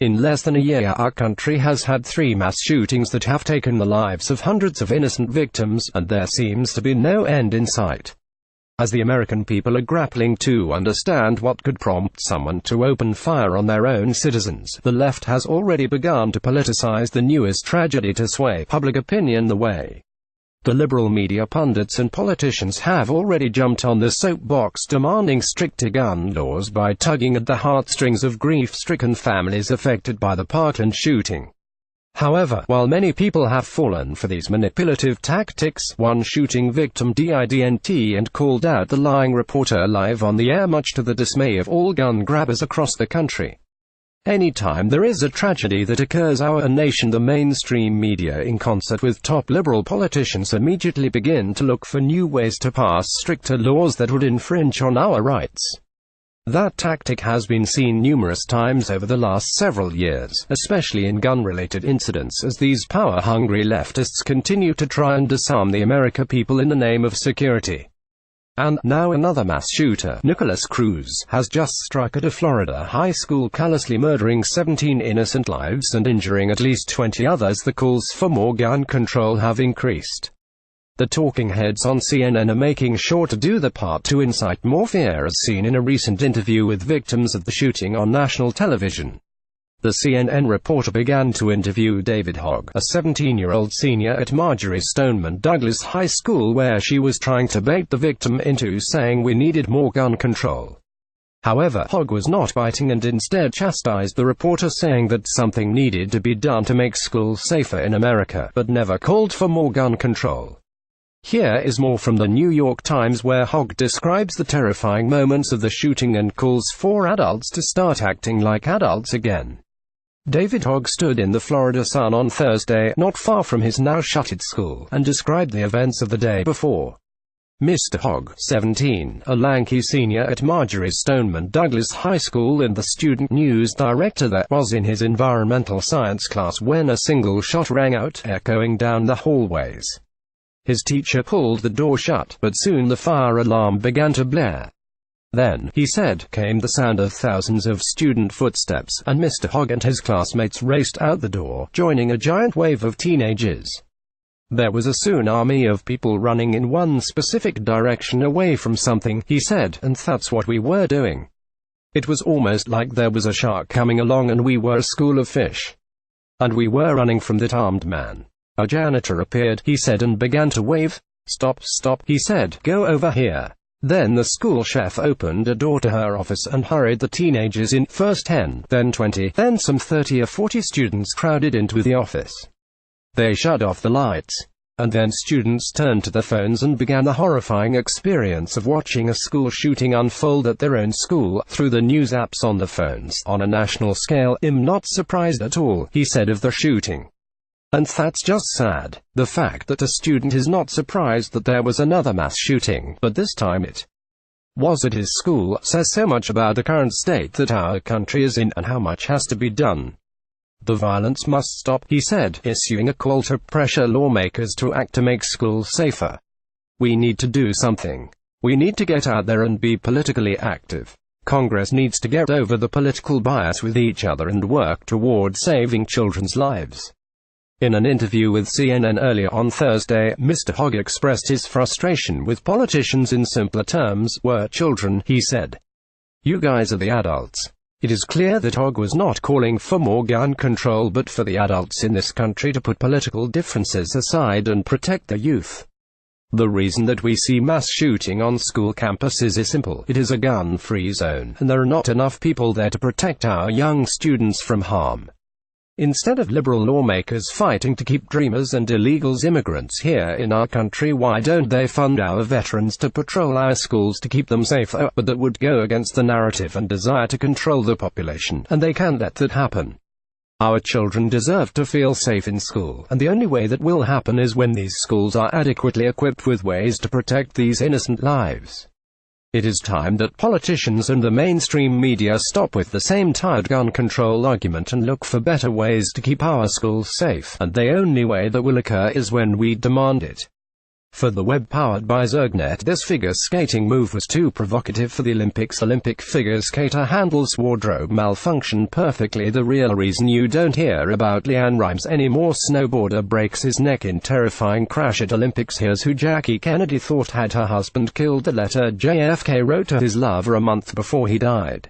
In less than a year, our country has had 3 mass shootings that have taken the lives of hundreds of innocent victims, and there seems to be no end in sight. As the American people are grappling to understand what could prompt someone to open fire on their own citizens, the left has already begun to politicize the newest tragedy to sway public opinion the way. The liberal media pundits and politicians have already jumped on the soapbox demanding stricter gun laws by tugging at the heartstrings of grief-stricken families affected by the Parkland shooting. However, while many people have fallen for these manipulative tactics, one shooting victim didn't and called out the lying reporter live on the air, much to the dismay of all gun grabbers across the country. Anytime there is a tragedy that occurs, our nation, the mainstream media, in concert with top liberal politicians, immediately begin to look for new ways to pass stricter laws that would infringe on our rights. That tactic has been seen numerous times over the last several years, especially in gun-related incidents, as these power-hungry leftists continue to try and disarm the American people in the name of security. And now another mass shooter, Nicholas Cruz, has just struck at a Florida high school, callously murdering 17 innocent lives and injuring at least 20 others. The calls for more gun control have increased. The talking heads on CNN are making sure to do their part to incite more fear, as seen in a recent interview with victims of the shooting on national television. The CNN reporter began to interview David Hogg, a 17-year-old senior at Marjory Stoneman Douglas High School, where she was trying to bait the victim into saying we needed more gun control. However, Hogg was not biting and instead chastised the reporter, saying that something needed to be done to make schools safer in America, but never called for more gun control. Here is more from the New York Times, where Hogg describes the terrifying moments of the shooting and calls for adults to start acting like adults again. David Hogg stood in the Florida sun on Thursday, not far from his now shuttered school, and described the events of the day before. Mr. Hogg, 17, a lanky senior at Marjory Stoneman Douglas High School and the student news director there, was in his environmental science class when a single shot rang out, echoing down the hallways. His teacher pulled the door shut, but soon the fire alarm began to blare. Then, he said, came the sound of thousands of student footsteps, and Mr. Hogg and his classmates raced out the door, joining a giant wave of teenagers. There was a tsunami of people running in one specific direction away from something, he said, and that's what we were doing. It was almost like there was a shark coming along and we were a school of fish. And we were running from that armed man. A janitor appeared, he said, and began to wave. Stop, stop, he said, go over here. Then the school chef opened a door to her office and hurried the teenagers in. First 10, then 20, then some 30 or 40 students crowded into the office. They shut off the lights. And then students turned to their phones and began the horrifying experience of watching a school shooting unfold at their own school, through the news apps on the phones, on a national scale. I'm not surprised at all, he said of the shooting. And that's just sad. The fact that a student is not surprised that there was another mass shooting, but this time it was at his school, says so much about the current state that our country is in, and how much has to be done. The violence must stop, he said, issuing a call to pressure lawmakers to act to make schools safer. We need to do something. We need to get out there and be politically active. Congress needs to get over the political bias with each other and work toward saving children's lives. In an interview with CNN earlier on Thursday, Mr. Hogg expressed his frustration with politicians in simpler terms. We're children, he said. You guys are the adults. It is clear that Hogg was not calling for more gun control, but for the adults in this country to put political differences aside and protect the youth. The reason that we see mass shooting on school campuses is simple. It is a gun-free zone, and there are not enough people there to protect our young students from harm. Instead of liberal lawmakers fighting to keep dreamers and illegals, immigrants here in our country, why don't they fund our veterans to patrol our schools to keep them safer? But that would go against the narrative and desire to control the population, and they can't let that happen. Our children deserve to feel safe in school, and the only way that will happen is when these schools are adequately equipped with ways to protect these innocent lives. It is time that politicians and the mainstream media stop with the same tired gun control argument and look for better ways to keep our schools safe, and the only way that will occur is when we demand it. For the web powered by Zergnet, this figure skating move was too provocative for the Olympics. Olympic figure skater handles wardrobe malfunction perfectly. The real reason you don't hear about Leanne Rimes anymore: snowboarder breaks his neck in terrifying crash at Olympics. Here's who Jackie Kennedy thought had her husband killed. The letter JFK wrote to his lover a month before he died.